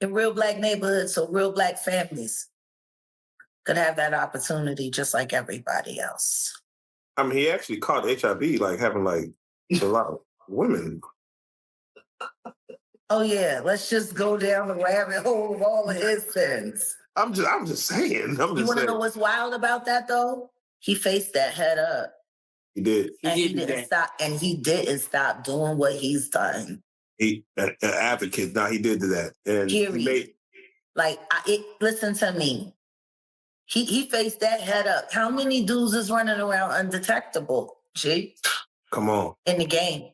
in real black neighborhoods, so real black families could have that opportunity just like everybody else. I mean, he actually caught HIV, like having like a lot of women. Oh yeah, let's just go down the rabbit hole of all of his sins. I'm just saying. I'm You just want to know saying. what's wild about that though? He faced that head up, He did. and he didn't stop. And he didn't stop doing what he's done. He an advocate. Now he did do that, and he Period. made. Like, listen to me. He faced that head up. How many dudes is running around undetectable? G Come on, in the game.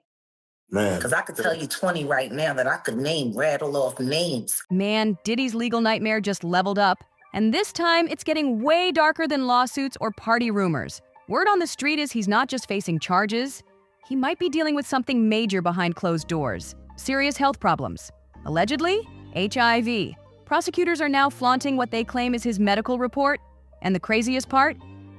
man. Because I could tell you 20 right now that I could rattle off names. Man, Diddy's legal nightmare just leveled up, and this time it's getting way darker than lawsuits or party rumors. Word on the street is he's not just facing charges, he might be dealing with something major behind closed doors. Serious health problems. Allegedly, HIV. Prosecutors are now flaunting what they claim is his medical report, and the craziest part?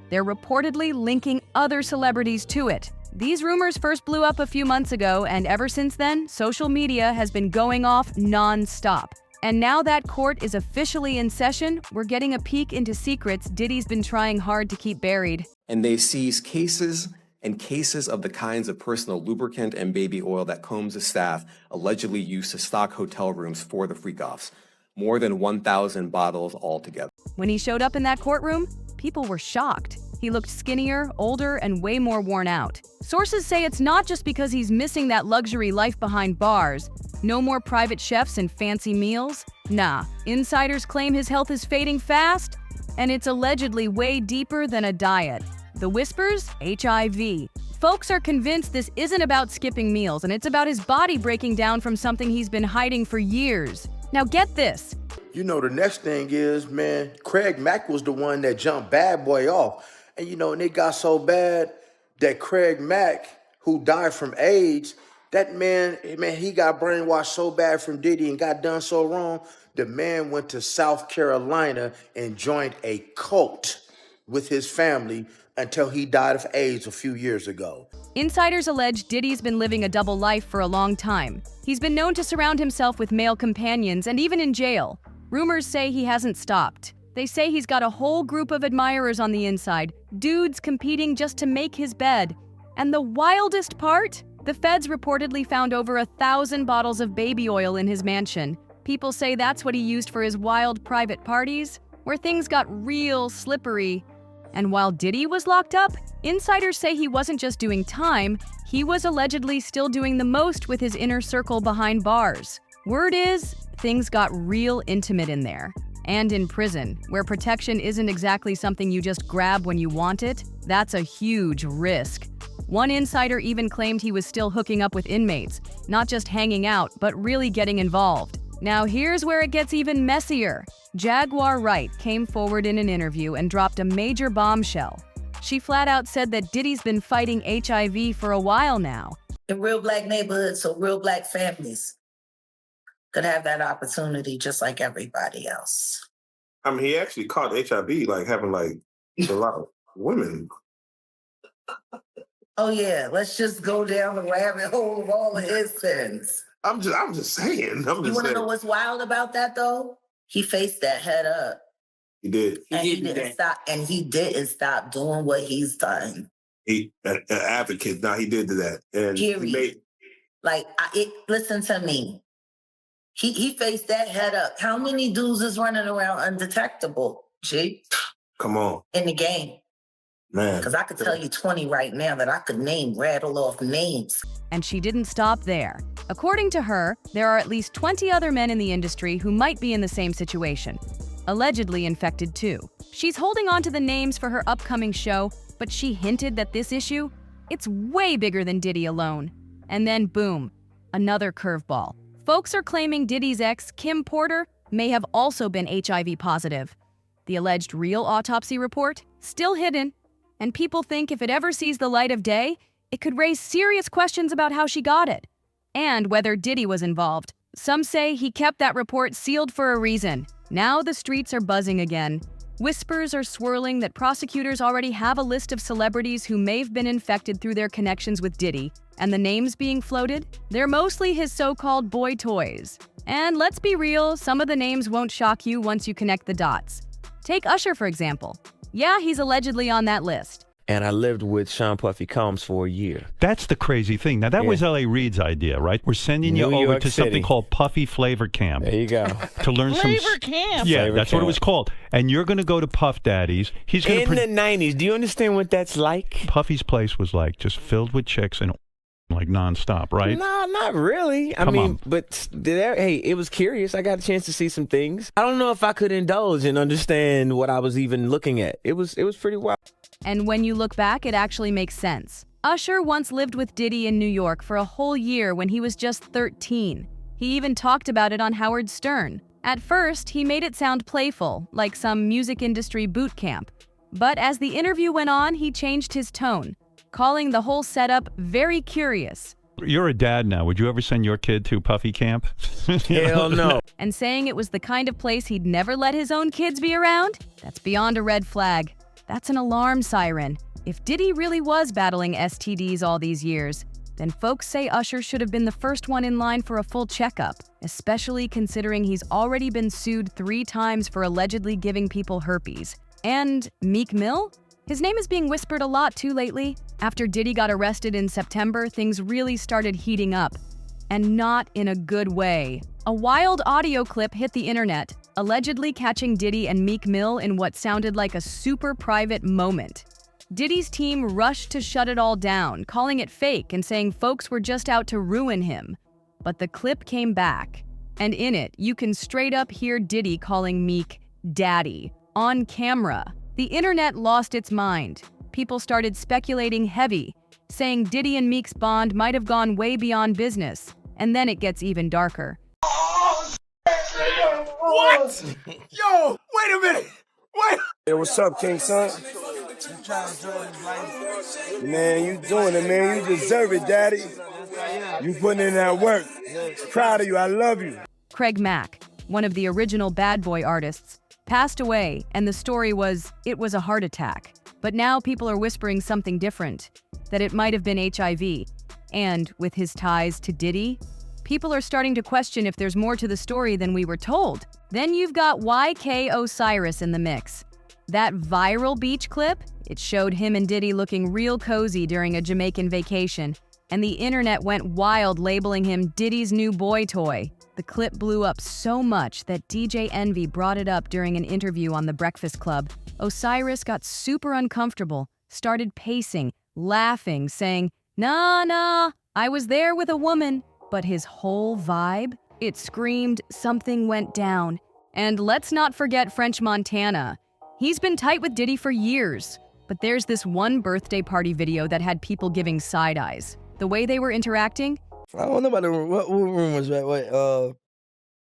They're reportedly linking other celebrities to it. These rumors first blew up a few months ago, and ever since then, social media has been going off non-stop. And now that court is officially in session, we're getting a peek into secrets Diddy's been trying hard to keep buried. And they seized cases and cases of the kinds of personal lubricant and baby oil that Combs' staff allegedly used to stock hotel rooms for the freak-offs. More than 1,000 bottles altogether. When he showed up in that courtroom, people were shocked. He looked skinnier, older, and way more worn out. Sources say it's not just because he's missing that luxury life behind bars. No more private chefs and fancy meals. Nah, insiders claim his health is fading fast, and it's allegedly way deeper than a diet. The whispers? HIV. Folks are convinced this isn't about skipping meals, and it's about his body breaking down from something he's been hiding for years. Now get this. You know, the next thing is, man, Craig Mack was the one that jumped Bad Boy off. And, you know, and it got so bad that Craig Mack, who died from AIDS, that man, he got brainwashed so bad from Diddy and got done so wrong. The man went to South Carolina and joined a cult with his family until he died of AIDS a few years ago. Insiders allege Diddy's been living a double life for a long time. He's been known to surround himself with male companions and even in jail. Rumors say he hasn't stopped. They say he's got a whole group of admirers on the inside, dudes competing just to make his bed. And the wildest part? The feds reportedly found over 1,000 bottles of baby oil in his mansion. People say that's what he used for his wild private parties, where things got real slippery. And while Diddy was locked up, insiders say he wasn't just doing time, he was allegedly still doing the most with his inner circle behind bars. Word is, things got real intimate in there. And in prison, where protection isn't exactly something you just grab when you want it, that's a huge risk. One insider even claimed he was still hooking up with inmates, not just hanging out, but really getting involved. Now here's where it gets even messier. Jaguar Wright came forward in an interview and dropped a major bombshell. She flat out said that Diddy's been fighting HIV for a while now. In real black neighborhoods, so real black families could have that opportunity just like everybody else. I mean, he actually caught HIV, like having like a lot of women. Oh yeah, let's just go down the rabbit hole of all of his sins. I'm just saying. You want to know what's wild about that though? He faced that head up. He did. And he didn't stop. And he didn't stop doing what he's done. He an advocate. Now he did do that, and Period. he made. Like, listen to me. He faced that head up. How many dudes is running around undetectable? G. Come on. In the game. Man. Because I could tell you 20 right now that I could rattle off names. And she didn't stop there. According to her, there are at least 20 other men in the industry who might be in the same situation, allegedly infected too. She's holding on to the names for her upcoming show, but she hinted that this issue, it's way bigger than Diddy alone. And then boom, another curveball. Folks are claiming Diddy's ex, Kim Porter, may have also been HIV positive. The alleged real autopsy report, still hidden, and people think if it ever sees the light of day, it could raise serious questions about how she got it, and whether Diddy was involved. Some say he kept that report sealed for a reason. Now the streets are buzzing again. Whispers are swirling that prosecutors already have a list of celebrities who may have been infected through their connections with Diddy, and the names being floated? They're mostly his so-called boy toys. And let's be real, some of the names won't shock you once you connect the dots. Take Usher, for example. Yeah, he's allegedly on that list. And I lived with Sean Puffy Combs for a year. That's the crazy thing. Now, that was L.A. Reid's idea, right? We're sending you New over York to City. something called Puffy Flavor Camp. There you go. To learn Flavor Camp. Yeah, Flavor that's what it Camp. was called. And you're going to go to Puff Daddy's. He's going In to the 90s, do you understand what that's like? Puffy's place was like just filled with chicks and like nonstop, right? No, not really. Come on. But hey, it was curious. I got a chance to see some things. I don't know if I could indulge and understand what I was even looking at. It was pretty wild. And when you look back, it actually makes sense. Usher once lived with Diddy in New York for a whole year when he was just 13. He even talked about it on Howard Stern. At first, he made it sound playful, like some music industry boot camp. But as the interview went on, he changed his tone, calling the whole setup very curious. You're a dad now. Would you ever send your kid to Puffy Camp? Hell no. And saying it was the kind of place he'd never let his own kids be around? That's beyond a red flag. That's an alarm siren. If Diddy really was battling STDs all these years, then folks say Usher should have been the first one in line for a full checkup, especially considering he's already been sued 3 times for allegedly giving people herpes. And Meek Mill? His name is being whispered a lot too lately. After Diddy got arrested in September, things really started heating up. And not in a good way. A wild audio clip hit the internet, allegedly catching Diddy and Meek Mill in what sounded like a super private moment. Diddy's team rushed to shut it all down, calling it fake and saying folks were just out to ruin him. But the clip came back, and in it, you can straight up hear Diddy calling Meek Daddy on camera. The internet lost its mind. People started speculating heavy, saying Diddy and Meek's bond might have gone way beyond business. And then it gets even darker. What? Yo, wait a minute. Wait. Hey, what's up, King Son? Man, you doing it, man. You deserve it, Daddy. You putting in that work. Proud of you. I love you. Craig Mack, one of the original Bad Boy artists, passed away, and the story was, it was a heart attack. But now people are whispering something different, that it might have been HIV. And with his ties to Diddy, people are starting to question if there's more to the story than we were told. Then you've got YK Osiris in the mix. That viral beach clip, it showed him and Diddy looking real cozy during a Jamaican vacation, and the internet went wild labeling him Diddy's new boy toy. The clip blew up so much that DJ Envy brought it up during an interview on The Breakfast Club. Osiris got super uncomfortable, started pacing, laughing, saying, Nah, I was there with a woman. But his whole vibe, it screamed something went down. And let's not forget French Montana. He's been tight with Diddy for years. But there's this one birthday party video that had people giving side eyes. The way they were interacting. I don't know about the room. What room was that? Wait,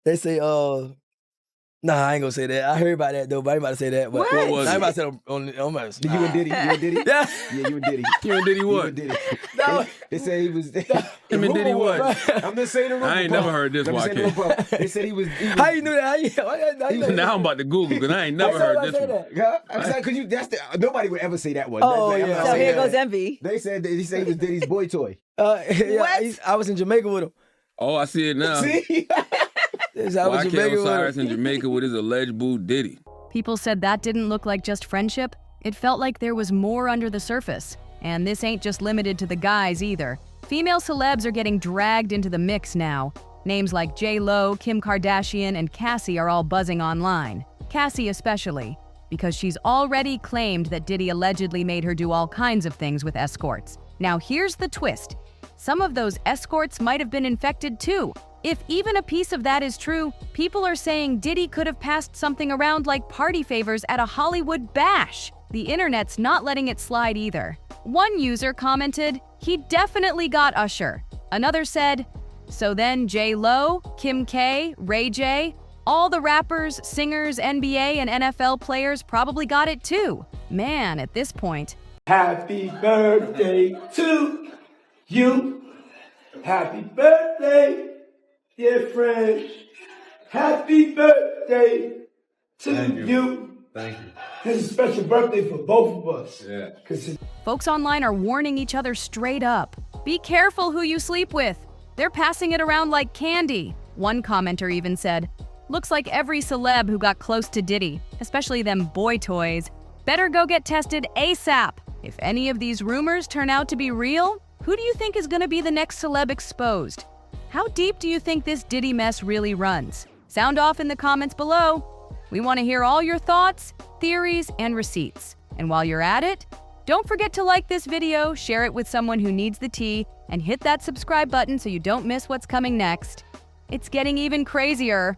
they say, nah, I ain't gonna say that. I heard about that though, but I ain't about to say that. But What was I ain't it? about to say it on my. You and Diddy? You and Diddy? Yeah. Yeah, you and Diddy. You and Diddy You what? and Diddy. No. They said he was. Him and Diddy what? I'm just saying the rumor. I ain't bro. never heard this, I'm just saying the YK. rumor, bro. They said he was. How you knew that? How you know Now I'm about to Google because I ain't never heard this one. Yeah, I'm saying because you. That's the. Nobody would ever say that one. Oh, I'm not yeah. So saying here that. goes Envy. They said he said he was Diddy's boy toy. Yeah, What? I was in Jamaica with him. Oh, I see it now. See? I was in YK Jamaica with Osiris him. in Jamaica with his alleged boo Diddy. People said that didn't look like just friendship. It felt like there was more under the surface. And this ain't just limited to the guys either. Female celebs are getting dragged into the mix now. Names like J-Lo, Kim Kardashian, and Cassie are all buzzing online. Cassie especially, because she's already claimed that Diddy allegedly made her do all kinds of things with escorts. Now here's the twist. Some of those escorts might have been infected too. If even a piece of that is true, people are saying Diddy could have passed something around like party favors at a Hollywood bash. The internet's not letting it slide either. One user commented, he definitely got Usher. Another said, so then J-Lo, Kim K, Ray J, all the rappers, singers, NBA and NFL players probably got it too. Man, at this point, Happy birthday to you. Happy birthday, dear friend. Happy birthday to you. Thank you. This is a special birthday for both of us. Yeah. Folks online are warning each other straight up. Be careful who you sleep with. They're passing it around like candy. One commenter even said, looks like every celeb who got close to Diddy, especially them boy toys, better go get tested ASAP. If any of these rumors turn out to be real, who do you think is gonna be the next celeb exposed? How deep do you think this Diddy mess really runs? Sound off in the comments below. We want to hear all your thoughts, theories, and receipts. And while you're at it, don't forget to like this video, share it with someone who needs the tea, and hit that subscribe button so you don't miss what's coming next. It's getting even crazier.